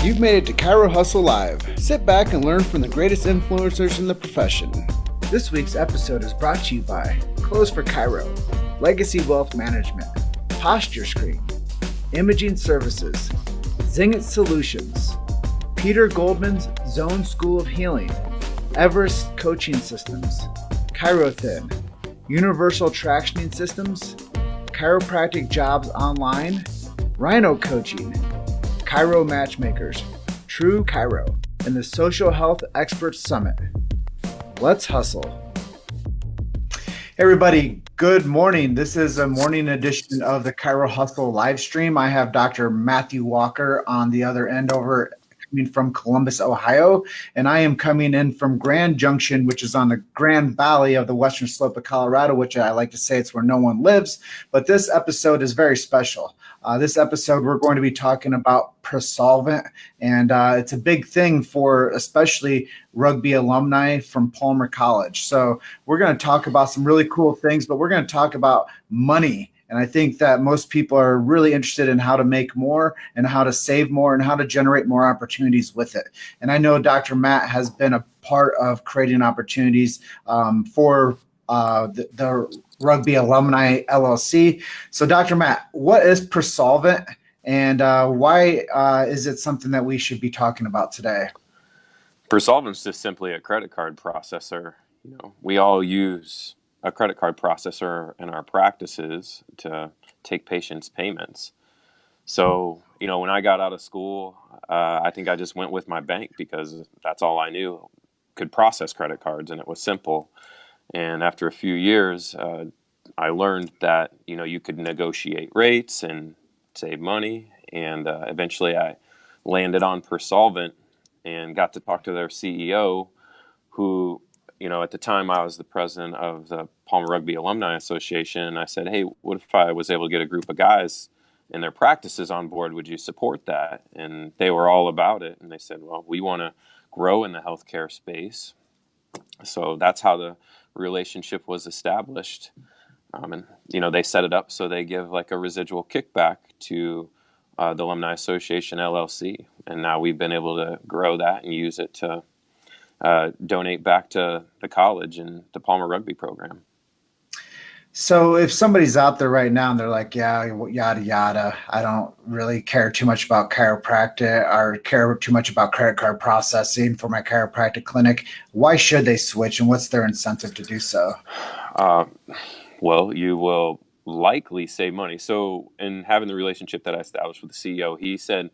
You've made it to Chiro Hustle Live. Sit back and learn from the greatest influencers in the profession. This week's episode is brought to you by Clothes for Chiro, Legacy Wealth Management, Posture Screen, Imaging Services, Zingit Solutions, Peter Goldman's Zone School of Healing, Everest Coaching Systems, ChiroThin, Universal Tractioning Systems, Chiropractic Jobs Online, Rhino Coaching, Chiro Matchmakers, True Chiro, and the Social Health Experts Summit. Let's hustle. Hey everybody, good morning. This is a morning edition of the Chiro Hustle live stream. I have Dr. Matthew Walker on the other end coming from Columbus, Ohio, and I am coming in from Grand Junction, which is on the Grand Valley of the western slope of Colorado, which I like to say it's where no one lives. But this episode is very special. This episode, we're going to be talking about Prosolvent, and it's a big thing for especially rugby alumni from Palmer College. So we're going to talk about some really cool things, but we're going to talk about money. And I think that most people are really interested in how to make more and how to save more and how to generate more opportunities with it. And I know Dr. Matt has been a part of creating opportunities for the Rugby Alumni LLC. So Dr. Matt, what is Prosolvent and why is it something that we should be talking about today? Prosolvent is just simply a credit card processor. You know, we all use a credit card processor in our practices to take patients' payments. So, you know, when I got out of school, I think I just went with my bank because that's all I knew could process credit cards, and it was simple. And after a few years, I learned that, you know, you could negotiate rates and save money. And eventually I landed on Prosolvent and got to talk to their CEO, who, you know, at the time I was the president of the Palmer Rugby Alumni Association. And I said, hey, what if I was able to get a group of guys in their practices on board? Would you support that? And they were all about it. And they said, well, we want to grow in the healthcare space. So that's how the relationship was established. And, you know, they set it up so they give like a residual kickback to the Alumni Association LLC. And now we've been able to grow that and use it to donate back to the college and the Palmer Rugby program. So if somebody's out there right now and they're like, yeah, yada, yada, I don't really care too much about chiropractic or care too much about credit card processing for my chiropractic clinic, why should they switch and what's their incentive to do so? Well, you will likely save money. So in having the relationship that I established with the CEO, he said,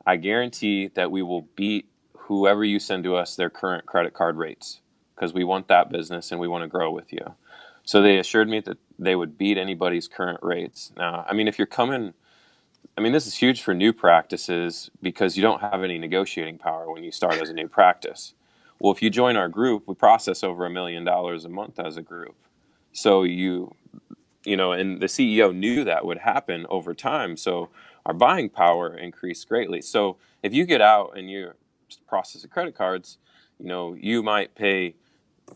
I guarantee that we will beat whoever you send to us their current credit card rates because we want that business and we want to grow with you. So they assured me that they would beat anybody's current rates. Now, I mean, if you're coming, I mean, this is huge for new practices because you don't have any negotiating power when you start as a new practice. Well, if you join our group, we process over $1 million a month as a group. So you know, and the CEO knew that would happen over time. So our buying power increased greatly. So if you get out and you process the credit cards, you know, you might pay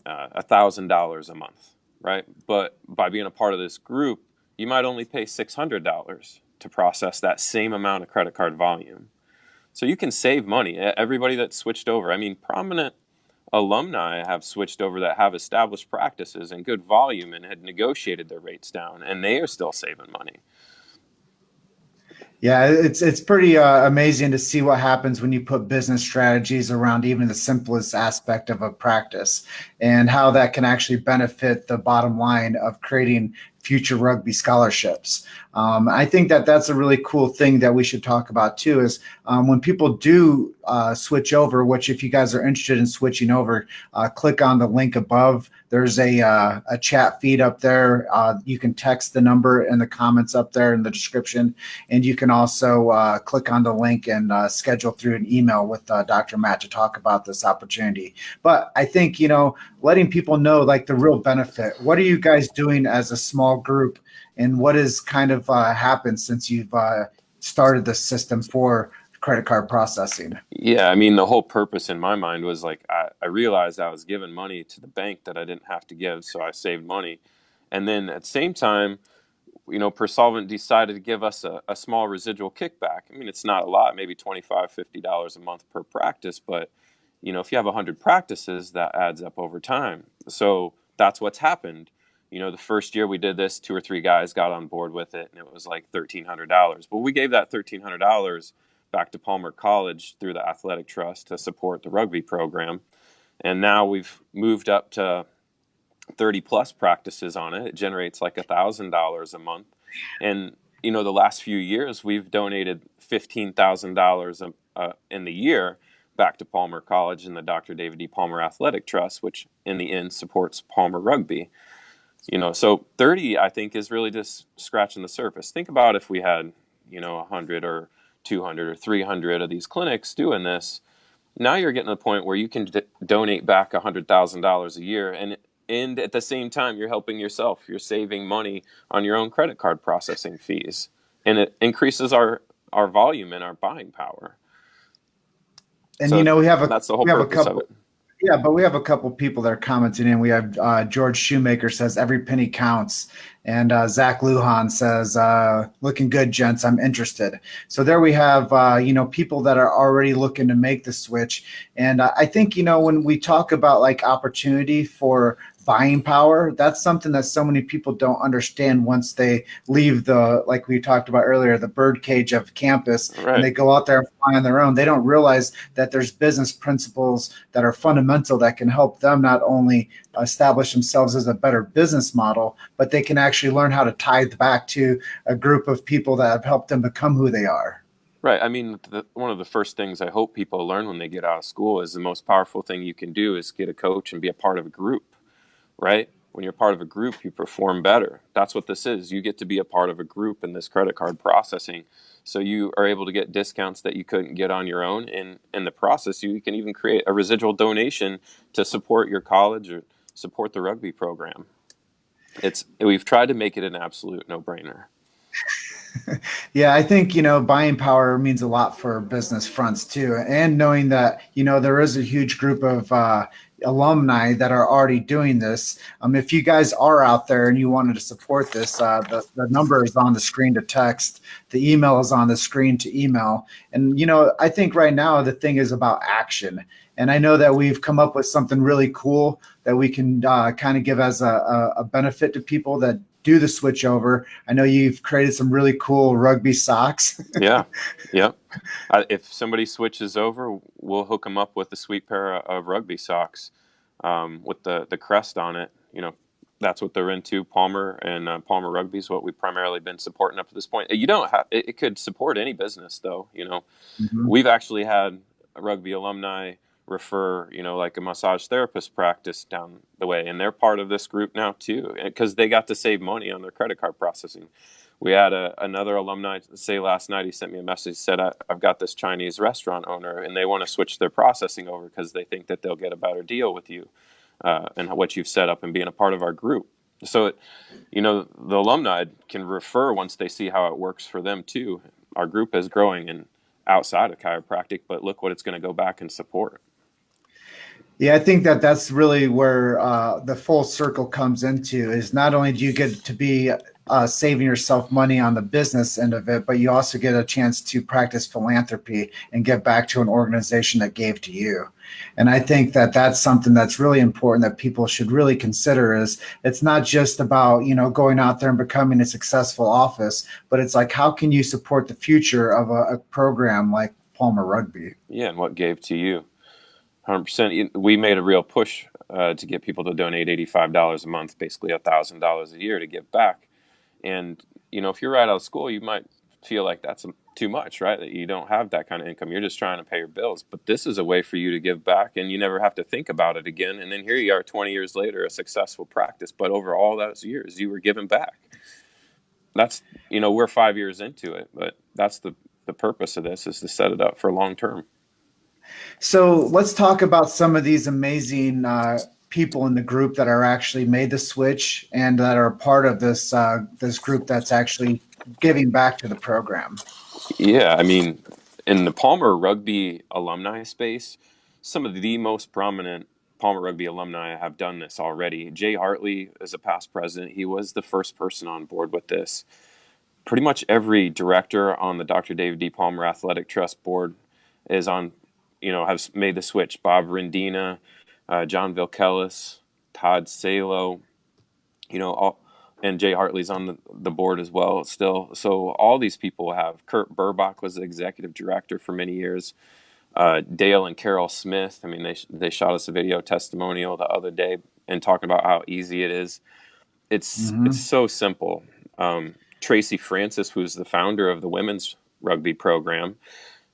$1,000 a month. Right. But by being a part of this group, you might only pay $600 to process that same amount of credit card volume. So you can save money. Everybody that switched over, I mean, prominent alumni have switched over that have established practices and good volume and had negotiated their rates down, and they are still saving money. Yeah, it's pretty amazing to see what happens when you put business strategies around even the simplest aspect of a practice and how that can actually benefit the bottom line of creating future rugby scholarships. I think that that's a really cool thing that we should talk about too is when people do switch over, which if you guys are interested in switching over, click on the link above. There's a chat feed up there. You can text the number in the comments up there in the description. And you can also click on the link and schedule through an email with Dr. Matt to talk about this opportunity. But I think, you know, letting people know like the real benefit. What are you guys doing as a small group and what has kind of happened since you've started the system for credit card processing? Yeah, I mean, the whole purpose in my mind was like I realized I was giving money to the bank that I didn't have to give, so I saved money. And then at the same time, Persolvent decided to give us a small residual kickback. I mean, it's not a lot, maybe $25, $50 a month per practice, but if you have 100 practices, that adds up over time. So that's what's happened. The first year we did this, 2 or 3 guys got on board with it, and it was like $1,300. But we gave that $1,300 back to Palmer College through the athletic trust to support the rugby program. And now we've moved up to 30 plus practices on it. It generates like $1,000 a month. And, the last few years, we've donated $15,000 in the year back to Palmer College and the Dr. David D. Palmer Athletic Trust, which in the end supports Palmer Rugby. So 30, I think, is really just scratching the surface. Think about if we had, 100 or 200 or 300 of these clinics doing this. Now you're getting to the point where you can donate back $100,000 a year, and at the same time, you're helping yourself. You're saving money on your own credit card processing fees, and it increases our volume and our buying power. And So we have that's the whole a purpose of couple. it. Yeah, but we have a couple people that are commenting in. We have George Shoemaker says every penny counts, and Zach Lujan says looking good, gents. I'm interested. So there we have people that are already looking to make the switch, and I think when we talk about like opportunity for buying power, that's something that so many people don't understand once they leave like we talked about earlier, the birdcage of campus, Right. and they go out there and fly on their own. They don't realize that there's business principles that are fundamental that can help them not only establish themselves as a better business model, but they can actually learn how to tithe back to a group of people that have helped them become who they are. Right. I mean, one of the first things I hope people learn when they get out of school is the most powerful thing you can do is get a coach and be a part of a group. Right? When you're part of a group, you perform better. That's what this is. You get to be a part of a group in this credit card processing. So you are able to get discounts that you couldn't get on your own. And in the process, you can even create a residual donation to support your college or support the rugby program. We've tried to make it an absolute no-brainer. Yeah, I think, buying power means a lot for business fronts too. And knowing that, there is a huge group of alumni that are already doing this. If you guys are out there and you wanted to support this, the number is on the screen to text. The email is on the screen to email. And, I think right now the thing is about action. And I know that we've come up with something really cool that we can kind of give as a benefit to people that do the switch over. I know you've created some really cool rugby socks. Yeah. If somebody switches over, we'll hook them up with a sweet pair of rugby socks with the crest on it. That's what they're into. Palmer and Palmer Rugby is what we've primarily been supporting up to this point. You don't have it could support any business though. Mm-hmm. We've actually had rugby alumni refer, like a massage therapist practice down the way, and they're part of this group now too, because they got to save money on their credit card processing. We had another alumni say last night, he sent me a message, said, I've got this Chinese restaurant owner, and they want to switch their processing over because they think that they'll get a better deal with you and what you've set up and being a part of our group. So, the alumni can refer once they see how it works for them too. Our group is growing and outside of chiropractic, but look what it's going to go back and support. Yeah, I think that's really where the full circle comes into is not only do you get to be saving yourself money on the business end of it, but you also get a chance to practice philanthropy and give back to an organization that gave to you. And I think that that's something that's really important that people should really consider is it's not just about, going out there and becoming a successful office, but it's like, how can you support the future of a program like Palmer Rugby? Yeah, and what gave to you. 100%. We made a real push to get people to donate $85 a month, basically $1,000 a year to give back. And, if you're right out of school, you might feel like that's too much, right? That you don't have that kind of income. You're just trying to pay your bills. But this is a way for you to give back, and you never have to think about it again. And then here you are 20 years later, a successful practice. But over all those years, you were giving back. That's, we're 5 years into it. But that's the purpose of this is to set it up for long term. So let's talk about some of these amazing people in the group that are actually made the switch and that are part of this this group that's actually giving back to the program. Yeah, I mean, in the Palmer Rugby alumni space, some of the most prominent Palmer Rugby alumni have done this already. Jay Hartley is a past president. He was the first person on board with this. Pretty much every director on the Dr. David D. Palmer Athletic Trust board is on, have made the switch. Bob Rendina, John Vilkellis, Todd Salo, and Jay Hartley's on the board as well still. So all these people have. Kurt Burbach was the executive director for many years. Dale and Carol Smith, I mean, they shot us a video testimonial the other day and talking about how easy it is. It's so simple. Tracy Francis, who's the founder of the women's rugby program,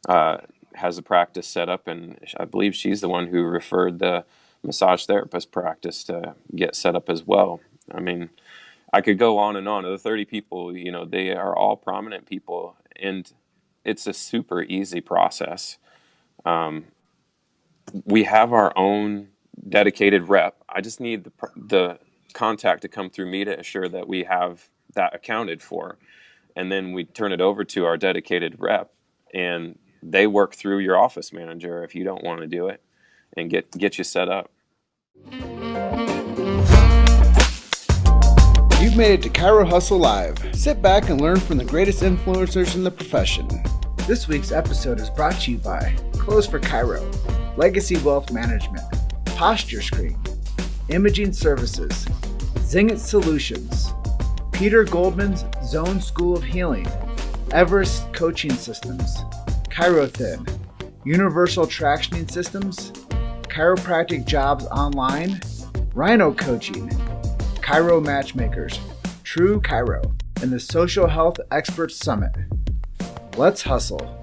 has a practice set up, and I believe she's the one who referred the massage therapist practice to get set up as well. I mean, I could go on and on. Of the 30 people, they are all prominent people, and it's a super easy process. We have our own dedicated rep. I just need the contact to come through me to assure that we have that accounted for. And then we turn it over to our dedicated rep, and they work through your office manager if you don't want to do it, and get you set up. You've made it to Chiro Hustle Live. Sit back and learn from the greatest influencers in the profession. This week's episode is brought to you by Close for Chiro, Legacy Wealth Management, Posture Screen, Imaging Services, Zingit Solutions, Peter Goldman's Zone School of Healing, Everest Coaching Systems, ChiroThin, Universal Tractioning Systems, Chiropractic Jobs Online, Rhino Coaching, Chiro Matchmakers, True Chiro, and the Social Health Experts Summit. Let's hustle.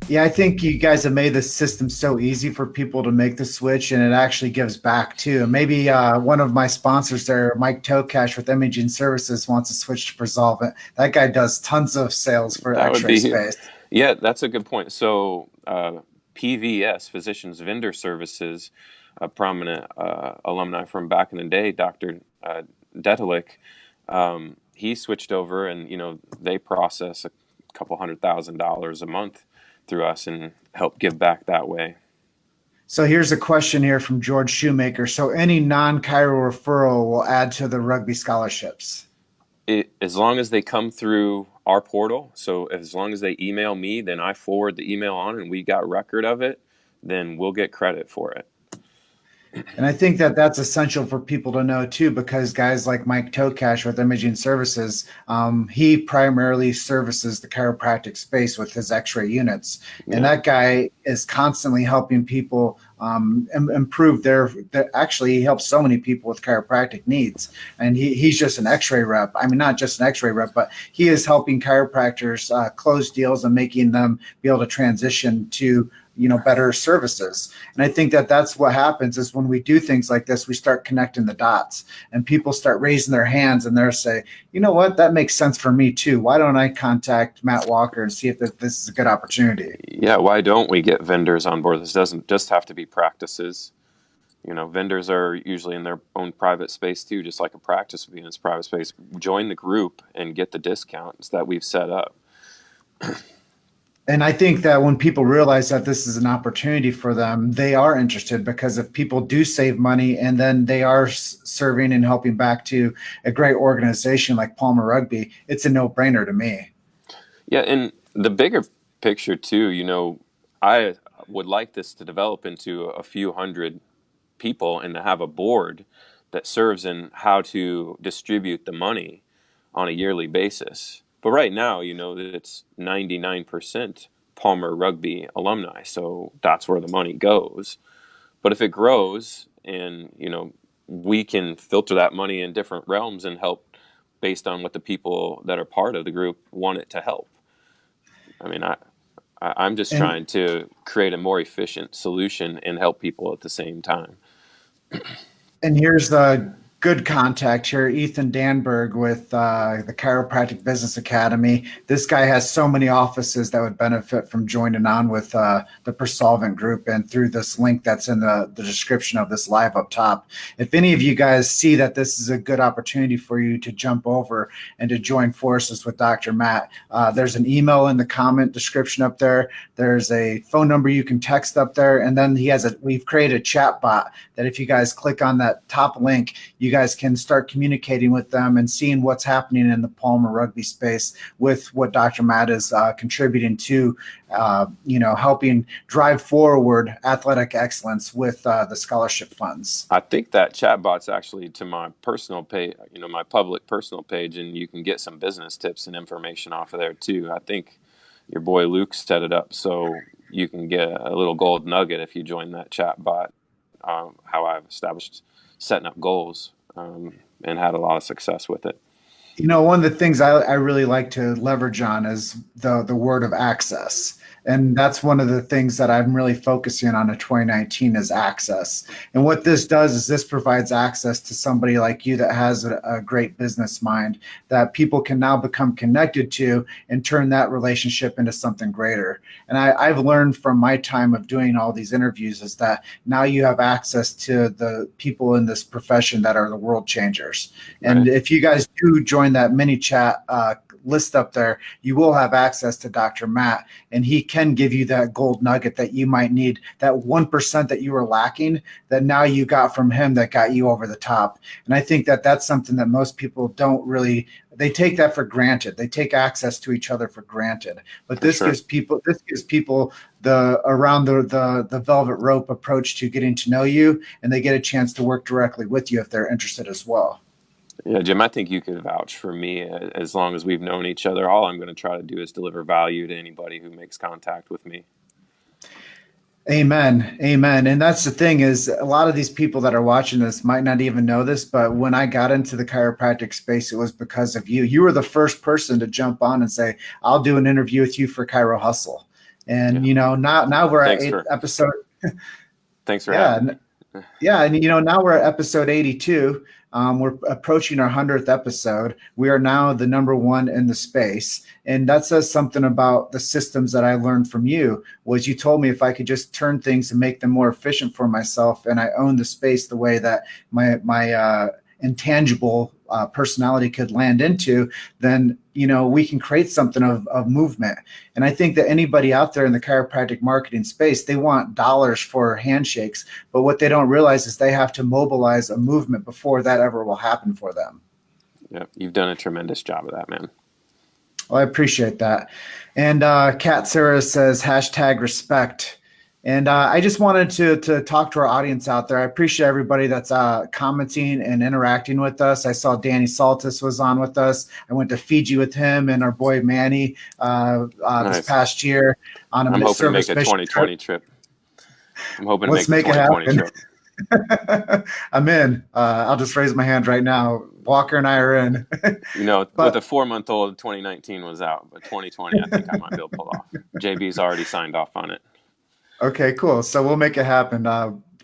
Yeah, I think you guys have made the system so easy for people to make the switch, and it actually gives back too. Maybe one of my sponsors there, Mike Tokash with Imaging Services, wants to switch to Presolvent. That guy does tons of sales for X-ray space. Yeah, that's a good point. So PVS, Physicians Vendor Services, a prominent alumni from back in the day, Dr. Detalik, he switched over, and they process a couple $100,000 a month through us and help give back that way. So here's a question here from George Shoemaker. So any non-Chiro referral will add to the rugby scholarships? As long as they come through our portal, so as long as they email me, then I forward the email on and we got record of it, then we'll get credit for it. And I think that that's essential for people to know too, because guys like Mike Tokash with Imaging Services, he primarily services the chiropractic space with his X-ray units, and that guy is constantly helping people improve their. Actually, he helps so many people with chiropractic needs, and he's just an X-ray rep. I mean, not just an X-ray rep, but he is helping chiropractors close deals and making them be able to transition to better services. And I think that that's what happens is when we do things like this, we start connecting the dots and people start raising their hands and they're say, you know what, that makes sense for me too. Why don't I contact Matt Walker and see if this is a good opportunity? Yeah. Why don't we get vendors on board? This doesn't just have to be practices. Vendors are usually in their own private space too, just like a practice would be in its private space. Join the group and get the discounts that we've set up. And I think that when people realize that this is an opportunity for them, they are interested, because if people do save money and then they are serving and helping back to a great organization like Palmer Rugby, it's a no-brainer to me. Yeah, and the bigger picture too, I would like this to develop into a few hundred people and to have a board that serves in how to distribute the money on a yearly basis. But right now, it's 99% Palmer Rugby alumni, so that's where the money goes. But if it grows and, we can filter that money in different realms and help based on what the people that are part of the group want it to help. I mean, I'm just trying to create a more efficient solution and help people at the same time. And here's the good contact here, Ethan Danberg with the Chiropractic Business Academy. This guy has so many offices that would benefit from joining on with the Persolvent group and through this link that's in the description of this live up top. If any of you guys see that this is a good opportunity for you to jump over and to join forces with Dr. Matt, there's an email in the comment description up there. There's a phone number you can text up there. And then we've created a chat bot that if you guys click on that top link, you guys can start communicating with them and seeing what's happening in the Palmer rugby space with what Dr. Matt is contributing to, helping drive forward athletic excellence with the scholarship funds. I think that chatbot's actually to my personal page, my public personal page, and you can get some business tips and information off of there too. I think your boy Luke set it up so you can get a little gold nugget if you join that chatbot. How I've established setting up goals and had a lot of success with it. One of the things I really like to leverage on is the word of access. And that's one of the things that I'm really focusing on in 2019 is access. And what this does is this provides access to somebody like you that has a great business mind that people can now become connected to and turn that relationship into something greater. And I've learned from my time of doing all these interviews is that now you have access to the people in this profession that are the world changers. And Right. if you guys do join that mini chat list up there, you will have access to Dr. Matt, and he can give you that gold nugget that you might need, that 1% that you were lacking that now you got from him that got you over the top. And I think that that's something that most people don't really, they take that for granted. They take access to each other for granted. But this Sure. gives people the around the velvet rope approach to getting to know you, and they get a chance to work directly with you if they're interested as well. Yeah, Jim, I think you could vouch for me as long as we've known each other. All I'm going to try to do is deliver value to anybody who makes contact with me. Amen. Amen. And that's the thing is a lot of these people that are watching this might not even know this, but when I got into the chiropractic space, it was because of you. You were the first person to jump on and say, I'll do an interview with you for Chiro Hustle. And, now we're at episode. Thanks for having me. Yeah. And, now we're at episode 82. We're approaching our 100th episode. We are now the number one in the space. And that says something about the systems that I learned from you was you told me if I could just turn things and make them more efficient for myself and I own the space the way that my intangible personality could land into, then, we can create something of movement. And I think that anybody out there in the chiropractic marketing space, they want dollars for handshakes. But what they don't realize is they have to mobilize a movement before that ever will happen for them. Yeah, you've done a tremendous job of that, man. Well, I appreciate that. And Kat Sarah says, #respect. And I just wanted to talk to our audience out there. I appreciate everybody that's commenting and interacting with us. I saw Danny Saltis was on with us. I went to Fiji with him and our boy Manny Nice. this past year on I'm a hoping to make service a mission 2020 trip. I'm hoping to Let's make make the it 2020 happen. trip. I'm in. I'll just raise my hand right now. Walker and I are in. With a 4-month-old, 2019 was out, but 2020, I think I might be able to pull off. JB's already signed off on it. Okay, cool. So we'll make it happen.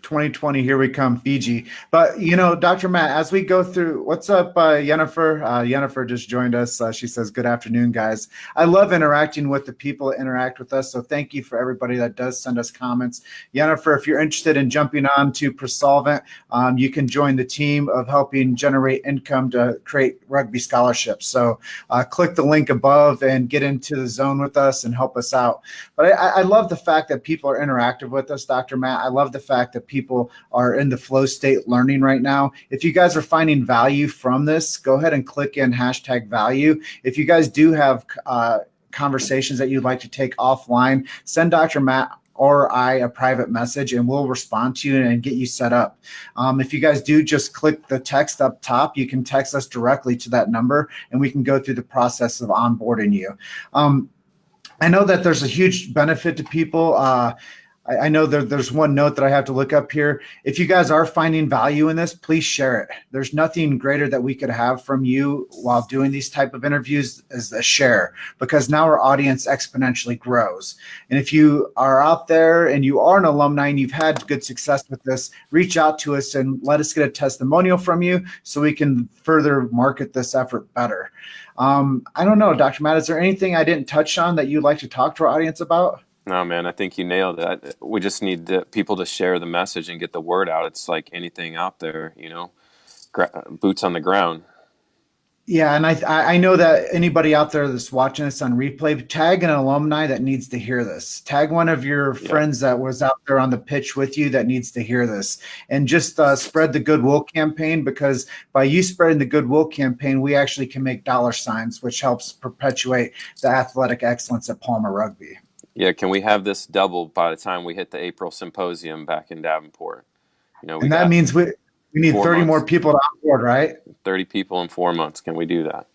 2020, here we come, Fiji. But, Dr. Matt, as we go through, what's up, Jennifer? Jennifer just joined us. She says, good afternoon, guys. I love interacting with the people that interact with us. So thank you for everybody that does send us comments. Jennifer, if you're interested in jumping on to Persolvent, you can join the team of helping generate income to create rugby scholarships. So click the link above and get into the zone with us and help us out. But I love the fact that people are interactive with us, Dr. Matt. I love the fact that people are in the flow state learning right now. If you guys are finding value from this, go ahead and click in #value. If you guys do have conversations that you'd like to take offline, send Dr. Matt or I a private message and we'll respond to you and get you set up. If you guys do just click the text up top, you can text us directly to that number and we can go through the process of onboarding you. I know that there's a huge benefit to people. I know there's one note that I have to look up here. If you guys are finding value in this, please share it. There's nothing greater that we could have from you while doing these type of interviews as a share, because now our audience exponentially grows. And if you are out there and you are an alumni and you've had good success with this, reach out to us and let us get a testimonial from you so we can further market this effort better. I don't know, Dr. Matt, is there anything I didn't touch on that you'd like to talk to our audience about? No, man, I think you nailed it. We just need people to share the message and get the word out. It's like anything out there, boots on the ground. Yeah, and I know that anybody out there that's watching this on replay, tag an alumni that needs to hear this. Tag one of your friends that was out there on the pitch with you that needs to hear this. And just spread the goodwill campaign, because by you spreading the goodwill campaign, we actually can make dollar signs, which helps perpetuate the athletic excellence at Palmer Rugby. Yeah, can we have this doubled by the time we hit the April symposium back in Davenport? And that means we need 30 more people on board, right? 30 people in 4 months. Can we do that?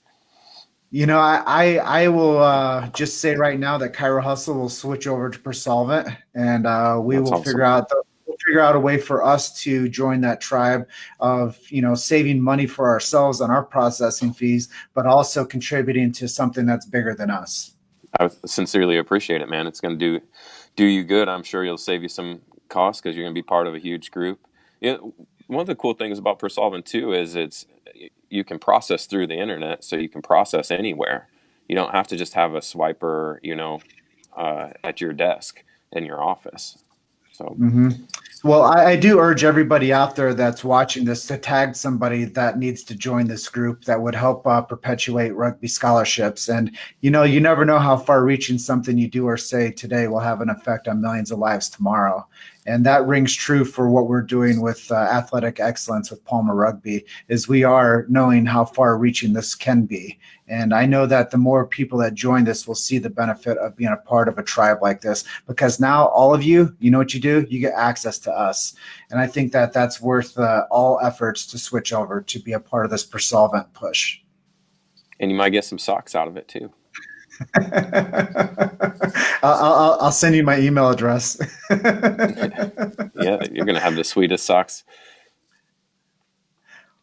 I will just say right now that Chiro Hustle will switch over to Persolvent, and we will figure out a way for us to join that tribe of, saving money for ourselves on our processing fees, but also contributing to something that's bigger than us. I sincerely appreciate it, man. It's going to do you good. I'm sure you'll save you some costs because you're going to be part of a huge group. One of the cool things about Persolvent too is you can process through the internet, so you can process anywhere. You don't have to just have a swiper, at your desk in your office. So. Well, I do urge everybody out there that's watching this to tag somebody that needs to join this group that would help perpetuate rugby scholarships. And, you never know how far-reaching something you do or say today will have an effect on millions of lives tomorrow. And that rings true for what we're doing with athletic excellence with Palmer Rugby, is we are knowing how far-reaching this can be. And I know that the more people that join this will see the benefit of being a part of a tribe like this, because now all of you, you know what you do? You get access to us. And I think that that's worth all efforts to switch over to be a part of this Persolvent push. And you might get some socks out of it too. I'll send you my email address. Yeah, you're going to have the sweetest socks.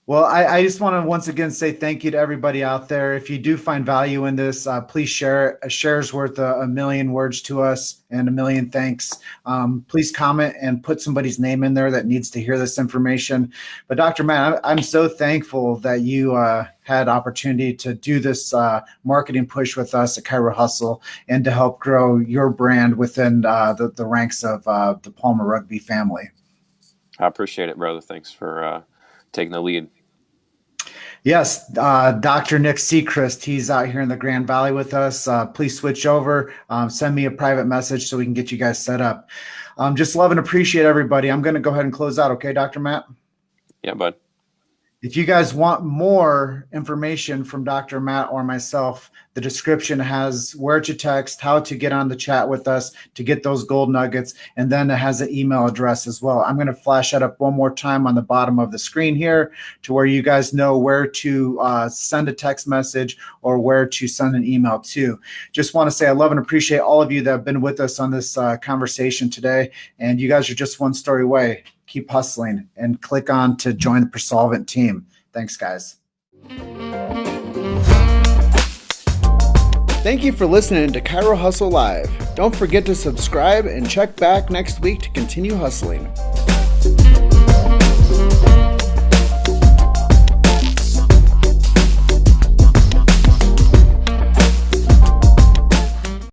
Well, I just want to once again say thank you to everybody out there. If you do find value in this, please share it. A share is worth a million words to us, and a million thanks. Please comment and put somebody's name in there that needs to hear this information. But Dr. Matt, I'm so thankful that you had opportunity to do this marketing push with us at Chiro Hustle, and to help grow your brand within the ranks of the Palmer Rugby family. I appreciate it, brother. Thanks for taking the lead. Yes, Dr. Nick Seacrest, he's out here in the Grand Valley with us. Please switch over, send me a private message so we can get you guys set up. Just love and appreciate everybody. I'm going to go ahead and close out. Okay, Dr. Matt? Yeah, bud. If you guys want more information from Dr. Matt or myself, the description has where to text, how to get on the chat with us to get those gold nuggets, and then it has an email address as well. I'm going to flash that up one more time on the bottom of the screen here to where you guys know where to send a text message or where to send an email to. Just want to say I love and appreciate all of you that have been with us on this conversation today, and you guys are just one story away. Keep hustling and click on to join the Persolvent team. Thanks, guys. Thank you for listening to Chiro Hustle Live. Don't forget to subscribe and check back next week to continue hustling.